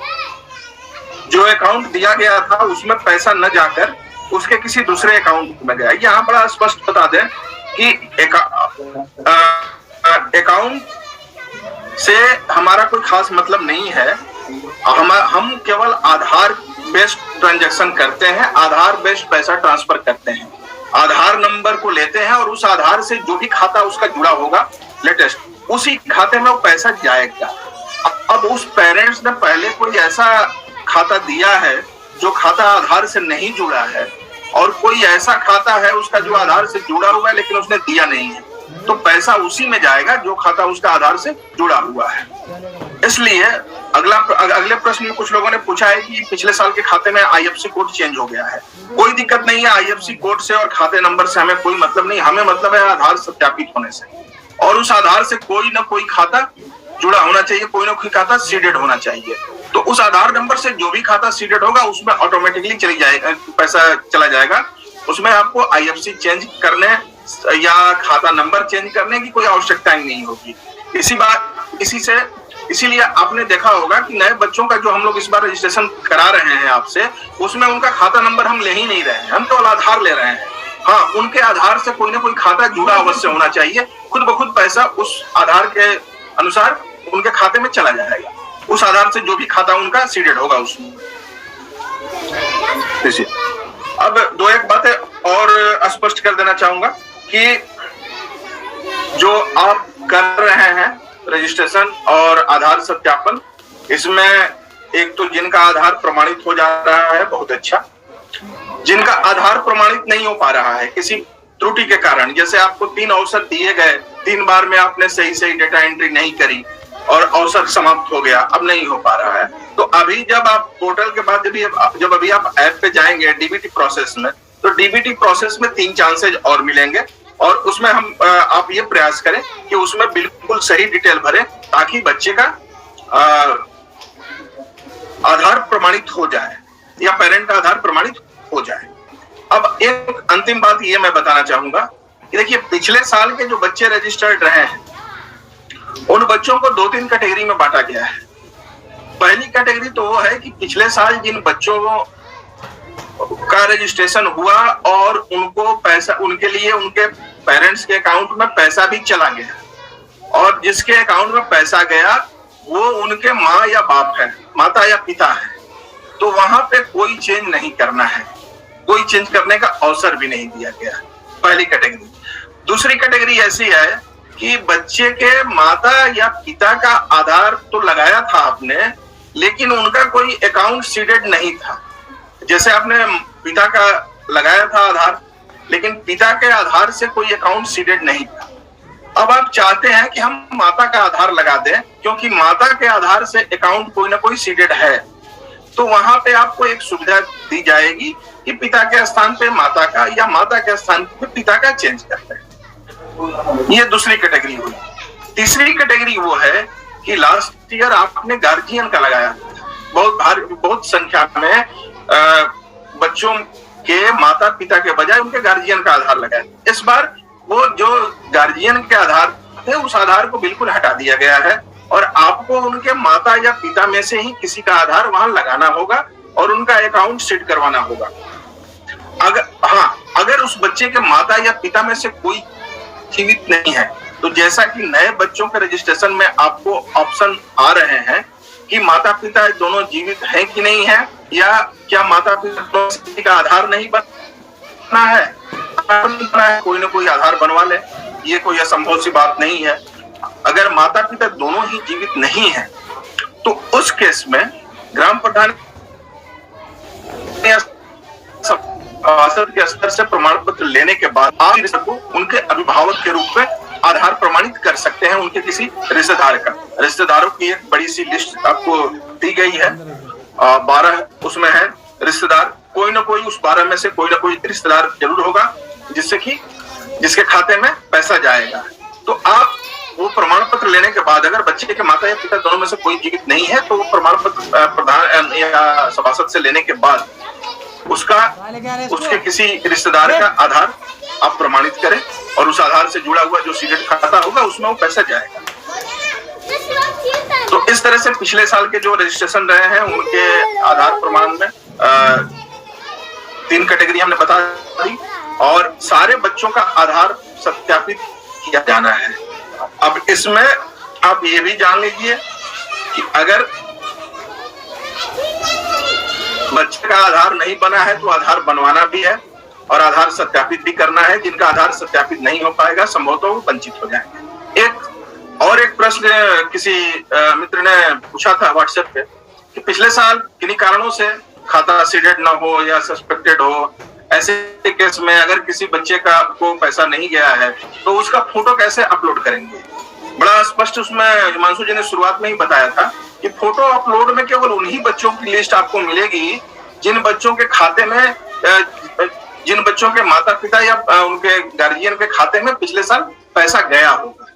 जो अकाउंट दिया गया था उसमें पैसा न जाकर उसके किसी दूसरे अकाउंट में गया। यहाँ बड़ा स्पष्ट बता दें कि अकाउंट से हमारा कोई खास मतलब नहीं है। हम केवल आधार बेस्ड ट्रांजैक्शन करते हैं, आधार बेस्ड पैसा ट्रांसफर करते हैं, आधार नंबर को लेते हैं और उस आधार से जो भी खाता उसका जुड़ा होगा लेटेस्ट, उसी खाते में वो पैसा जाएगा। अब उस पेरेंट्स ने पहले कोई ऐसा खाता दिया है जो खाता आधार से नहीं जुड़ा है और कोई ऐसा खाता है उसका जो आधार से जुड़ा हुआ है लेकिन उसने दिया नहीं है, तो पैसा उसी में जाएगा जो खाता उसका आधार से जुड़ा हुआ है। इसलिए अगले प्रश्न में कुछ लोगों ने पूछा है कि पिछले साल के खाते में आईएफएससी कोड चेंज हो गया है। कोई दिक्कत नहीं है, आईएफएससी कोड से और खाते नंबर से हमें कोई मतलब नहीं, हमें मतलब है आधार सत्यापित होने से, और उस आधार से कोई ना कोई खाता जुड़ा होना चाहिए, कोई ना कोई खाता सीडेड होना चाहिए। तो उस आधार नंबर से जो भी खाता सीडेड होगा उसमें ऑटोमेटिकली चली जाएगा, पैसा चला जाएगा। उसमें आपको आईएफएससी चेंज करने या खाता नंबर चेंज करने की कोई आवश्यकता ही नहीं होगी। इसीलिए आपने देखा होगा कि नए बच्चों का जो हम लोग इस बार रजिस्ट्रेशन करा रहे हैं आपसे, उसमें उनका खाता नंबर हम ले ही नहीं रहे हैं, हम केवल आधार ले रहे हैं। हाँ, उनके आधार से कोई ना कोई खाता जुड़ा अवश्य होना चाहिए, खुद ब खुद पैसा उस आधार के अनुसार उनके खाते में चला जाएगा, उस आधार से जो भी खाता उनका सीडेड होगा उसमें। अब दो एक बातें और स्पष्ट कर देना चाहूंगा कि जो आप कर रहे हैं रजिस्ट्रेशन और आधार सत्यापन, इसमें एक तो जिनका आधार प्रमाणित हो जा रहा है बहुत अच्छा, जिनका आधार प्रमाणित नहीं हो पा रहा है किसी त्रुटि के कारण, जैसे आपको 3 अवसर दिए गए, 3 बार में आपने सही डेटा एंट्री नहीं करी और अवसर समाप्त हो गया, अब नहीं हो पा रहा है, तो अभी जब आप पोर्टल के बाद जब अभी आप ऐप पे जाएंगे डीबीटी प्रोसेस में, तो डीबीटी प्रोसेस में 3 चांसेज और मिलेंगे, और उसमें आप ये प्रयास करें कि उसमें बिल्कुल सही डिटेल भरें ताकि बच्चे का आधार प्रमाणित हो जाए या पेरेंट का आधार प्रमाणित हो जाए। अब एक अंतिम बात ये मैं बताना चाहूंगा कि देखिए, पिछले साल के जो बच्चे रजिस्टर्ड रहे हैं उन बच्चों को 2-3 कैटेगरी में बांटा गया है। पहली कैटेगरी तो वो है कि पिछले साल जिन बच्चों का रजिस्ट्रेशन हुआ और उनको पैसा, उनके लिए उनके पेरेंट्स के अकाउंट में पैसा भी चला गया, और जिसके अकाउंट में पैसा गया वो उनके माँ या बाप है, माता या पिता है, तो वहां पे कोई चेंज नहीं करना है, कोई चेंज करने का अवसर भी नहीं दिया गया। पहली कैटेगरी। दूसरी कैटेगरी ऐसी है कि बच्चे के माता या पिता का आधार तो लगाया था आपने, लेकिन उनका कोई अकाउंट सीडेड नहीं था। जैसे आपने पिता का लगाया था आधार, लेकिन पिता के आधार से कोई अकाउंट सीडेड नहीं था। अब आप चाहते हैं कि हम माता का आधार लगा दें क्योंकि माता के आधार से अकाउंट कोई ना कोई सीडेड है, तो वहां पे आपको एक सुविधा दी जाएगी कि पिता के स्थान पे माता का या माता के स्थान पे पिता का चेंज करते हैं। ये दूसरी कैटेगरी हुई। तीसरी कैटेगरी वो है कि लास्ट ईयर आपने गार्जियन का लगाया, बहुत संख्या में बच्चों के माता पिता के बजाय उनके गार्जियन का आधार लगाया। इस बार वो जो गार्जियन के आधार थे उस आधार को बिल्कुल हटा दिया गया है और आपको उनके माता या पिता में से ही किसी का आधार वहां लगाना होगा और उनका अकाउंट सेट करवाना होगा। अगर उस बच्चे के माता या पिता में से कोई जीवित नहीं है, तो जैसा कि नए बच्चों के रजिस्ट्रेशन में आपको ऑप्शन आ रहे हैं कि माता पिता दोनों जीवित हैं कि नहीं है, या क्या माता पिता का आधार नहीं बना है, कोई ना कोई आधार बनवा ले, ये कोई असंभव सी बात नहीं है। अगर माता पिता दोनों ही जीवित नहीं है तो उस केस में ग्राम प्रधान के स्तर से प्रमाण पत्र लेने के बाद आप उनके अभिभावक के रूप में आधार प्रमाणित कर सकते हैं उनके किसी रिश्तेदार का। रिश्तेदारों की एक बड़ी सी लिस्ट आपको दी गई है, 12 उसमें है रिश्तेदार, कोई ना कोई उस 12 में से कोई ना कोई रिश्तेदार जरूर होगा जिसके खाते में पैसा जाएगा। तो आप वो प्रमाण पत्र लेने के बाद अगर बच्चे के माता या पिता दोनों में से कोई जीवित नहीं है तो वो प्रमाण पत्र प्रधान या सभासद से लेने के बाद उसके किसी रिश्तेदार का आधार आप प्रमाणित करें और उस आधार से जुड़ा हुआ जो सीडेड खाता होगा उसमें वो पैसा जाएगा। तो इस तरह से पिछले साल के जो रजिस्ट्रेशन रहे हैं उनके आधार प्रमाण में 3 कैटेगरी हमने बता दी और सारे बच्चों का आधार सत्यापित किया जाना है। अब इसमें आप ये भी जान लीजिए कि अगर बच्चे का आधार नहीं बना है तो आधार बनवाना भी है और आधार सत्यापित भी करना है। जिनका आधार सत्यापित नहीं हो पाएगा संभवतः वो वंचित हो जाएंगे। एक प्रश्न किसी मित्र ने पूछा था व्हाट्सएप पे कि पिछले साल किन्हीं कारणों से खाता सीडेड ना हो या सस्पेक्टेड हो, ऐसे केस में अगर किसी बच्चे का को पैसा नहीं गया है तो उसका फोटो कैसे अपलोड करेंगे। बड़ा स्पष्ट उसमें हिमांशु जी ने शुरुआत में ही बताया था कि फोटो अपलोड में केवल उन्हीं बच्चों की लिस्ट आपको मिलेगी जिन बच्चों के खाते में, जिन बच्चों के माता पिता या उनके गार्जियन के खाते में पिछले साल पैसा गया होगा।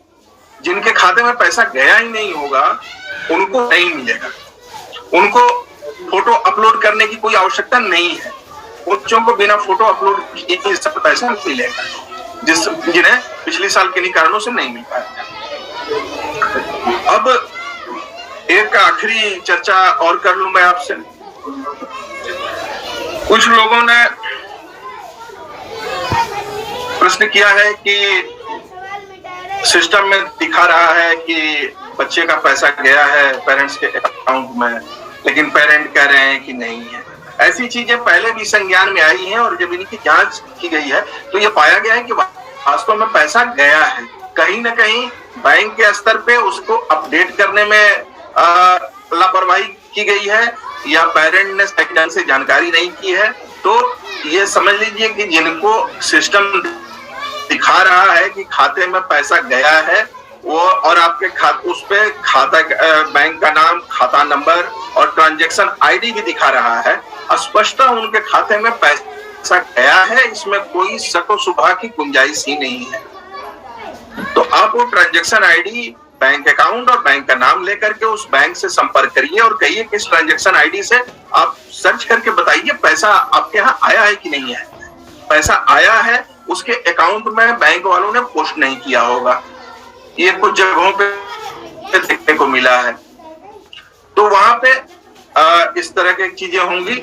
जिनके खाते में पैसा गया ही नहीं होगा उनको नहीं मिलेगा। उनको फोटो अपलोड करने की कोई आवश्यकता नहीं है। बच्चों को बिना फोटो अपलोड किए पैसा मिलेगा जिन्हें पिछले साल किन्हीं कारणों से नहीं मिल पाया। अब एक आखिरी चर्चा और कर लूं मैं आपसे। कुछ लोगों ने प्रश्न किया है कि सिस्टम में दिखा रहा है कि बच्चे का पैसा गया है पेरेंट्स के अकाउंट में, लेकिन पेरेंट कह रहे हैं कि नहीं है। ऐसी चीजें पहले भी संज्ञान में आई हैं और जब इनकी जांच की गई है तो ये पाया गया है कि वास्तव में पैसा गया है। कहीं ना कहीं बैंक के स्तर पे उसको अपडेट करने में लापरवाही की गई है या पेरेंट ने सही ढंग से जानकारी नहीं की है। तो ये समझ लीजिए कि जिनको सिस्टम दिखा रहा है कि खाते में पैसा गया है वो और आपके उस पे खाता बैंक का नाम, खाता नंबर और ट्रांजैक्शन आईडी भी दिखा रहा है, स्पष्टता उनके खाते में पैसा गया है, इसमें कोई शक व शुबा की गुंजाइश ही नहीं है। तो आप वो ट्रांजैक्शन आईडी, बैंक अकाउंट और बैंक का नाम लेकर के उस बैंक से संपर्क करिए और कहिए कि इस ट्रांजैक्शन आईडी से आप सर्च करके बताइए पैसा आपके यहाँ आया है कि नहीं है। पैसा आया है, उसके अकाउंट में बैंक वालों ने पोस्ट नहीं किया होगा। ये कुछ जगहों पे देखने को मिला है। तो वहां पे इस तरह की चीजें होंगी।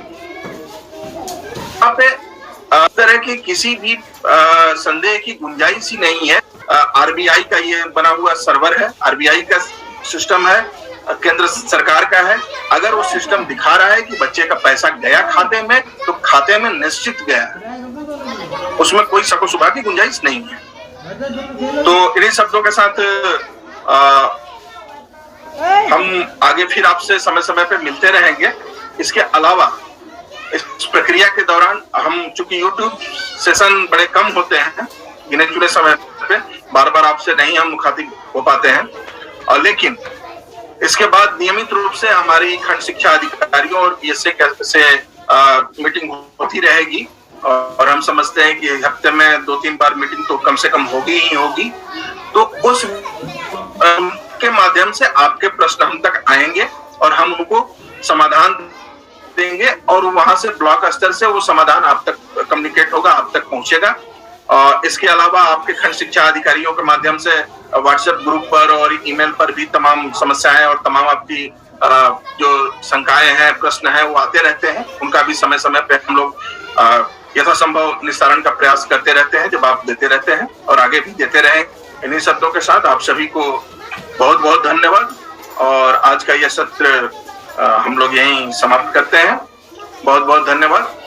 वहां पे इस तरह की किसी भी संदेह की गुंजाइश ही नहीं है। आरबीआई का ये बना हुआ सर्वर है, आरबीआई का सिस्टम है, केंद्र सरकार का है। अगर वो सिस्टम दिखा रहा है कि बच्चे का पैसा गया खाते में तो खाते में निश्चित गया, उसमें कोई शक व शुबा की गुंजाइश नहीं है। तो इन्हीं शब्दों के साथ हम आगे फिर आपसे समय समय पे मिलते रहेंगे। इसके अलावा इस प्रक्रिया के दौरान हम चूंकि YouTube सेशन बड़े कम होते हैं, गिने चुने समय पे बार बार आपसे नहीं हम मुखातिब हो पाते हैं, और लेकिन इसके बाद नियमित रूप से हमारी खंड शिक्षा अधिकारियों और PSA से मीटिंग होती रहेगी और हम समझते हैं कि हफ्ते में 2-3 बार मीटिंग तो कम से कम होगी ही होगी। तो उस के माध्यम से आपके प्रश्न हम तक आएंगे और हम उनको समाधान देंगे और वहां से ब्लॉक स्तर से वो समाधान आप तक कम्युनिकेट होगा, आप तक पहुंचेगा। और इसके अलावा आपके खंड शिक्षा अधिकारियों के माध्यम से व्हाट्सएप ग्रुप पर और ईमेल पर भी तमाम समस्याएं और तमाम आपकी जो शंकाएं हैं, प्रश्न हैं, वो आते रहते हैं। उनका भी समय समय पे हम लोग यथासंभव निस्तारण का प्रयास करते रहते हैं, जवाब देते रहते हैं और आगे भी देते रहें। इन्हीं शब्दों के साथ आप सभी को बहुत बहुत धन्यवाद और आज का यह सत्र हम लोग यहीं समाप्त करते हैं। बहुत बहुत धन्यवाद।